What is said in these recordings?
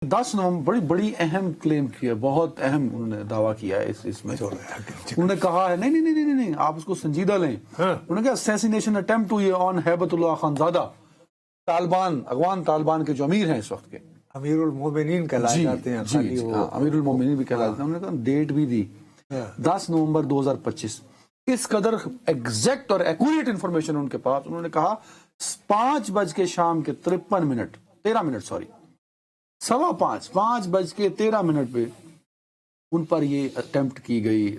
10 نومبر بڑی بڑی اہم کلیم کی ہے، بہت اہم انہوں نے دعویٰ کیا ہے اس میں. انہوں نے کہا ہے نہیں آپ اس کو سنجیدہ لیں. انہوں نے کہا اسیسینیشن اٹیمپٹ ہوئی ہے آن ہیبت اللہ خان زادہ، طالبان افغان طالبان کے جو امیر ہیں اس وقت کے، امیر المومنین کہلائے جاتے ہیں. جی امیر المومنین بھی کہلاتے ہیں. انہوں نے کہا ڈیٹ بھی دی 10 نومبر 2025. اس قدر ایگزیکٹ اور ایکوریٹ انفارمیشن ان کے پاس. انہوں نے کہا 5 بج کے شام کے 13 منٹ 5:15 بج کے 13 پہ ان پر یہ اٹیمپٹ کی گئی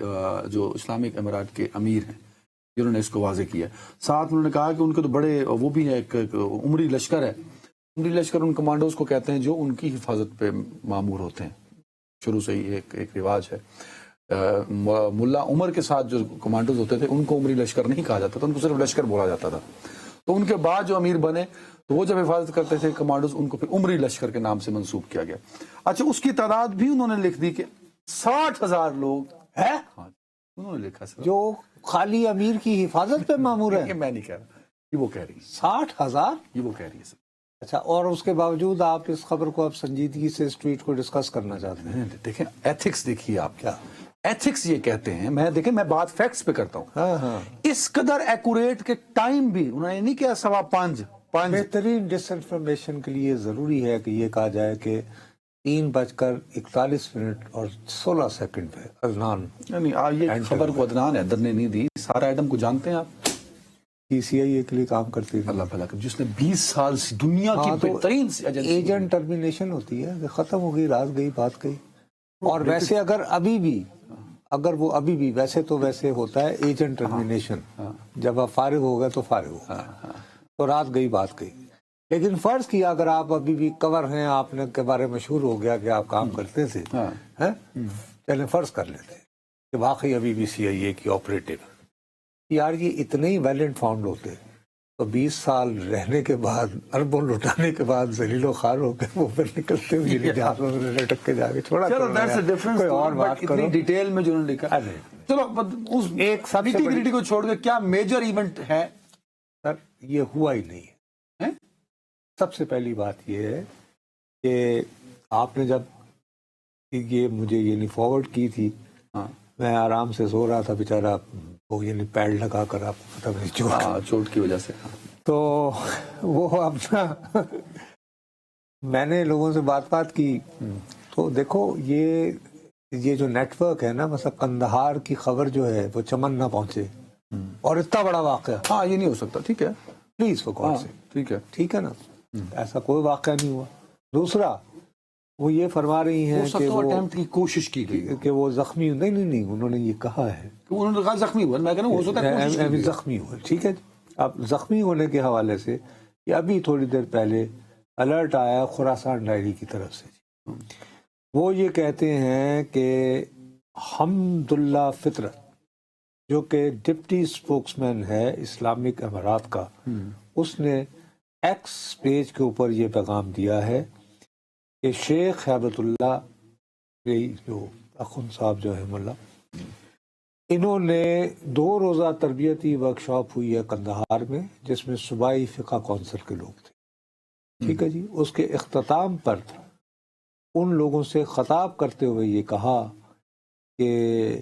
جو اسلامک امارات کے امیر ہیں جنہوں نے اس کو واضح کیا. ساتھ انہوں نے کہا کہ ان کے تو بڑے وہ بھی ہے، ایک عمری لشکر ہے. عمری لشکر ان کمانڈوز کو کہتے ہیں جو ان کی حفاظت پہ مامور ہوتے ہیں. شروع سے ہی ایک رواج ہے. ملا عمر کے ساتھ جو کمانڈوز ہوتے تھے ان کو عمری لشکر نہیں کہا جاتا تھا، ان کو صرف لشکر بولا جاتا تھا. تو ان کے بعد جو امیر بنے تو وہ جب حفاظت کرتے تھے کمانڈوز، ان کو پھر عمری لشکر کے نام سے منسوب کیا گیا. اچھا اس کی تعداد بھی انہوں نے لکھ دی کہ 60,000 لوگ ہے انہوں نے لکھا سر جو خالی امیر کی حفاظت پہ مامور ہے. میں نہیں کہہ رہا، یہ وہ کہہ رہی ہے. 60,000؟ یہ وہ کہہ رہی ہے سر. اچھا، اور اس کے باوجود آپ اس خبر کو اب سنجیدگی سے اس ٹویٹ کو ڈسکس کرنا چاہتے ہیں؟ دیکھیں ایتھکس دیکھیے آپ کیا ایتھکس یہ کہتے ہیں. میں بات فیکٹس پہ کرتا ہوں. اس قدر ایکوریٹ کے ٹائم بھی انہوں نے نہیں کیا 5:15. بہترین ڈس انفارمیشن کے لیے ضروری ہے کہ یہ کہا جائے کہ 3:41 اور 16 سیکنڈ پہ عدنان، یعنی یہ خبر کو عدنان حیدر نے نہیں دی. سارا ایڈم کو جانتے ہیں آپ، PCI کے لیے کام کرتی ہے. اللہ بھلا جس نے 20 سال سے دنیا کی بہترین ایجنٹ ٹرمینیشن ہوتی ہے کہ ختم ہو گئی، رات گئی بات گئی. اور ویسے اگر وہ ابھی بھی ویسے تو ویسے ہوتا ہے ایجنٹ ٹرمینیشن، جب آپ فارغ ہو گئے تو فارغ ہو گئے، تو رات گئی بات گئی. لیکن فرض کیا اگر آپ ابھی بھی کور ہیں، آپ نے کے بارے مشہور ہو گیا کہ آپ کام کرتے تھے، چلیں فرض کر لیتے کہ واقعی ابھی بھی CIA کی آپریٹو، یار یہ اتنے ہی ویل انفارمڈ ہوتے تو 20 سال رہنے کے بعد، اربوں لٹانے کے بعد ذلیل و خوار ہو کے وہ پھر نکلتے ہوئے جہازوں میں لٹک کے جا کے چھوڑا. کوئی اور بات کرو ڈیٹیل میں جو انہوں نے لکھا. چلو اس ایک سبٹی کو چھوڑ کے کیا میجر ایونٹ ہے سر؟ یہ ہوا ہی نہیں ہے. سب سے پہلی بات یہ ہے کہ آپ نے جب یہ مجھے یعنی فارورڈ کی تھی، میں آرام سے سو رہا تھا بیچارہ، وہ یعنی پیڈ لگا کر، آپ کو پتہ نہیں چوٹ کی وجہ سے، تو وہ اپنا میں نے لوگوں سے بات کی. تو دیکھو یہ جو نیٹ ورک ہے نا، مثلا قندھار کی خبر جو ہے وہ چمن نہ پہنچے، اور اتنا بڑا واقعہ، یہ نہیں ہو سکتا. ٹھیک ہے پلیز فور گاڈ سے، ٹھیک ہے نا، ایسا کوئی واقعہ نہیں ہوا. دوسرا وہ یہ فرما رہی ہیں کہ وہ اٹیمپٹ کی کوشش کی گئی کہ وہ زخمی، نہیں انہوں نے یہ کہا ہے انہوں نے کہا زخمی ہوا. میں کہنا ہو سکتا ہے زخمی ہوا. ٹھیک ہے، اب زخمی ہونے کے حوالے سے یہ ابھی تھوڑی دیر پہلے الرٹ آیا خراسان ڈائری کی طرف سے. وہ یہ کہتے ہیں کہ حمداللہ فطرت جو کہ ڈپٹی اسپوکس مین ہے اسلامک امارات کا، اس نے ایکس پیج کے اوپر یہ پیغام دیا ہے کہ شیخ ہیبت اللہ جو اخن صاحب جو ہے ملا، انہوں نے 2 روزہ تربیتی ورکشاپ ہوئی ہے قندھار میں، جس میں صوبائی فقہ کونسل کے لوگ تھے. ٹھیک ہے جی. اس کے اختتام پر ان لوگوں سے خطاب کرتے ہوئے یہ کہا کہ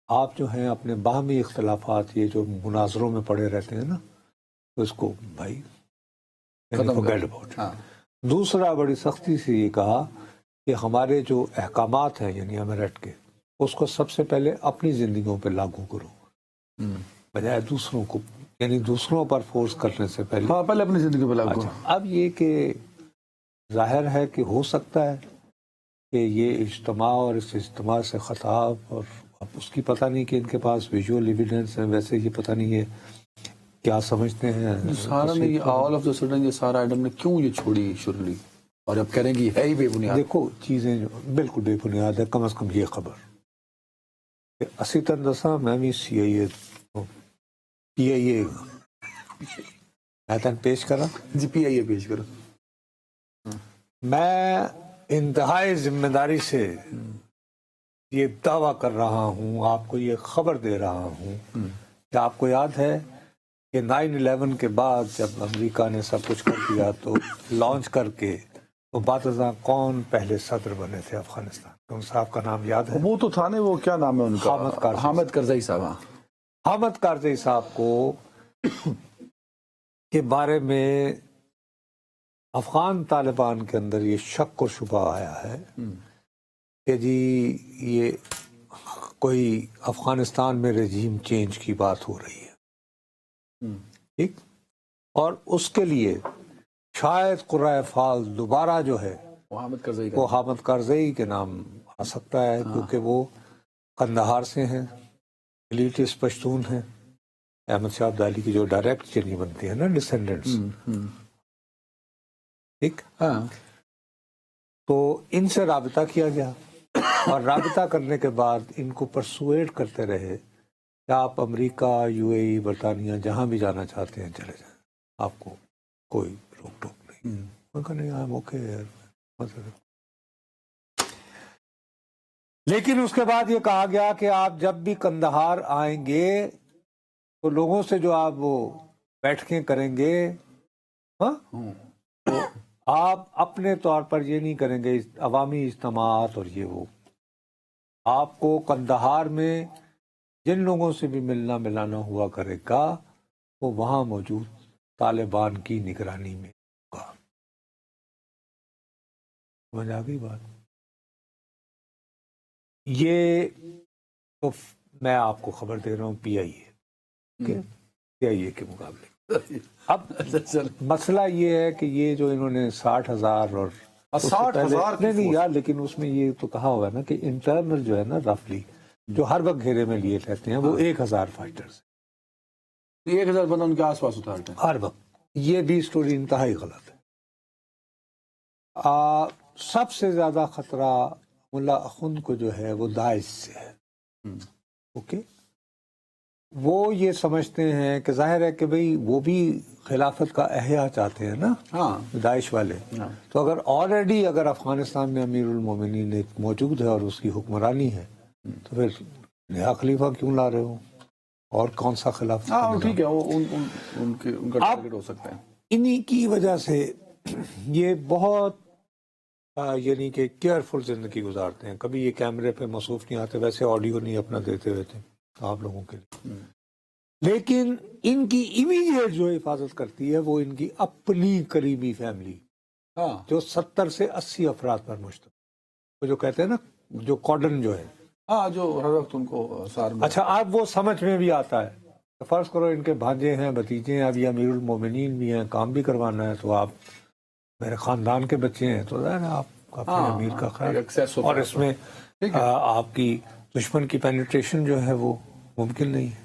آپ جو ہیں اپنے باہمی اختلافات، یہ جو مناظروں میں پڑے رہتے ہیں نا، تو اس کو بھائی forget about it. دوسرا بڑی سختی سے یہ کہا کہ ہمارے جو احکامات ہیں یعنی امارت کے، اس کو سب سے پہلے اپنی زندگیوں پہ لاگو کرو، بجائے دوسروں کو، یعنی دوسروں پر فورس کرنے سے پہلے اپنی زندگی پہ لاگو. اب یہ کہ ظاہر ہے کہ ہو سکتا ہے کہ یہ اجتماع اور اس اجتماع سے خطاب، اور اب اس کی پتہ نہیں کہ ان کے پاس ویژول ایویڈنس ہیں، ویسے یہ پتہ نہیں ہے کیا سمجھتے ہیں. سارا نے آل آف دا سڈن یہ سارا ایڈم نے کیوں یہ چھوڑی شرلی، اور اب کہہ رہے ہیں کہ ہے ہی بے بنیاد. دیکھو چیزیں جو بالکل بے بنیاد ہے. کم از کم یہ خبر کہ اسی تندسا میں بھی PIA میں پیش کرا جی. PIA پیش کرو. میں انتہائی ذمہ داری سے یہ دعویٰ کر رہا ہوں، آپ کو یہ خبر دے رہا ہوں کہ آپ کو یاد ہے کہ 9/11 کے بعد جب امریکہ نے سب کچھ کر دیا تو لانچ کر کے تو بعد ازاں کون پہلے صدر بنے تھے افغانستان کے؟ ان صاحب کا نام یاد ہے؟ وہ تو تھا نا، وہ کیا نام ہے ان کا؟ حامد کرزئی۔ حامد کرزئی صاحب، ہاں۔ حامد کرزئی صاحب کو کے بارے میں افغان طالبان کے اندر یہ شک و شبہ آیا ہے کہ جی یہ کوئی افغانستان میں رجیم چینج کی بات ہو رہی ہے، ٹھیک، اور اس کے لیے شاید قرۂ فال دوبارہ جو ہے وہ حامد کرزئی وہ حامد کرزئی کے نام آ سکتا ہے، کیونکہ وہ قندھار سے ہیں، ایلیٹس پشتون ہیں، احمد شاہ ابدالی کی جو ڈائریکٹ چینی بنتی ہے نا ڈسینڈنٹس، ٹھیک، ہاں۔ تو ان سے رابطہ کیا گیا، اور رابطہ کرنے کے بعد ان کو پرسویٹ کرتے رہے کہ آپ امریکہ، یو اے ای، برطانیہ جہاں بھی جانا چاہتے ہیں چلے جائیں، آپ کو کوئی روک ٹوک نہیں۔ میں کہا نہیں، آئی اوکے یار۔ لیکن اس کے بعد یہ کہا گیا کہ آپ جب بھی قندھار آئیں گے تو لوگوں سے جو آپ وہ بیٹھکیں کریں گے، ہاں، تو آپ اپنے طور پر یہ نہیں کریں گے عوامی اجتماعات اور یہ وہ، آپ کو قندھار میں جن لوگوں سے بھی ملنا ملانا ہوا کرے گا وہ وہاں موجود طالبان کی نگرانی میں ہوگا۔ سمجھ آ گئی بات؟ یہ تو میں آپ کو خبر دے رہا ہوں پی آئی اے، پی آئی اے کے مقابلے۔ اب مسئلہ یہ ہے کہ یہ جو انہوں نے 60,000 اور 60,000 نہیں یار، لیکن اس میں یہ تو کہا ہوا ہے نا کہ انٹرنل جو ہے نا رفلی جو ہر وقت گھیرے میں لیے رہتے ہیں وہ 1,000 فائٹرز، 1,000 بندہ ان کے آس پاس اتارتے ہیں ہر وقت۔ یہ بھی سٹوری انتہائی غلط ہے۔ سب سے زیادہ خطرہ ملا اخند کو جو ہے وہ داعش سے ہے، اوکے؟ وہ یہ سمجھتے ہیں کہ ظاہر ہے کہ بھئی وہ بھی خلافت کا احیاء چاہتے ہیں نا، داعش والے، تو اگر آلریڈی اگر افغانستان میں امیر المومنین ایک موجود ہے اور اس کی حکمرانی ہے تو پھر نیا خلیفہ کیوں لا رہے ہو، اور کون سا خلافت؟ ہاں ٹھیک ہے، وہ ان کا ٹارگٹ ہو سکتا ہے۔ انہی کی وجہ سے یہ بہت یعنی کہ کیئرفل زندگی گزارتے ہیں، کبھی یہ کیمرے پہ مصروف نہیں آتے، ویسے آڈیو نہیں اپنا دیتے رہتے آپ لوگوں کے لیے، لیکن ان کی امیڈیٹ جو حفاظت کرتی ہے وہ ان کی اپنی قریبی فیملی، جو 70 سے 80 افراد پر مشتمل، وہ جو کہتے ہیں نا جو کارڈن جو ہے، ہاں، جو ہر وقت ان کو سار میں۔ اچھا اب وہ سمجھ میں بھی آتا ہے، فرض کرو ان کے بھانجے ہیں، بھتیجے ہیں، اب یہ امیر المومنین بھی ہیں، کام بھی کروانا ہے، تو آپ میرے خاندان کے بچے ہیں تو ظاہر ہے آپ اپنے امیر کا خیال، اور اس میں آپ کی دشمن کی پینیٹریشن جو ہے وہ ممکن نہیں ہے۔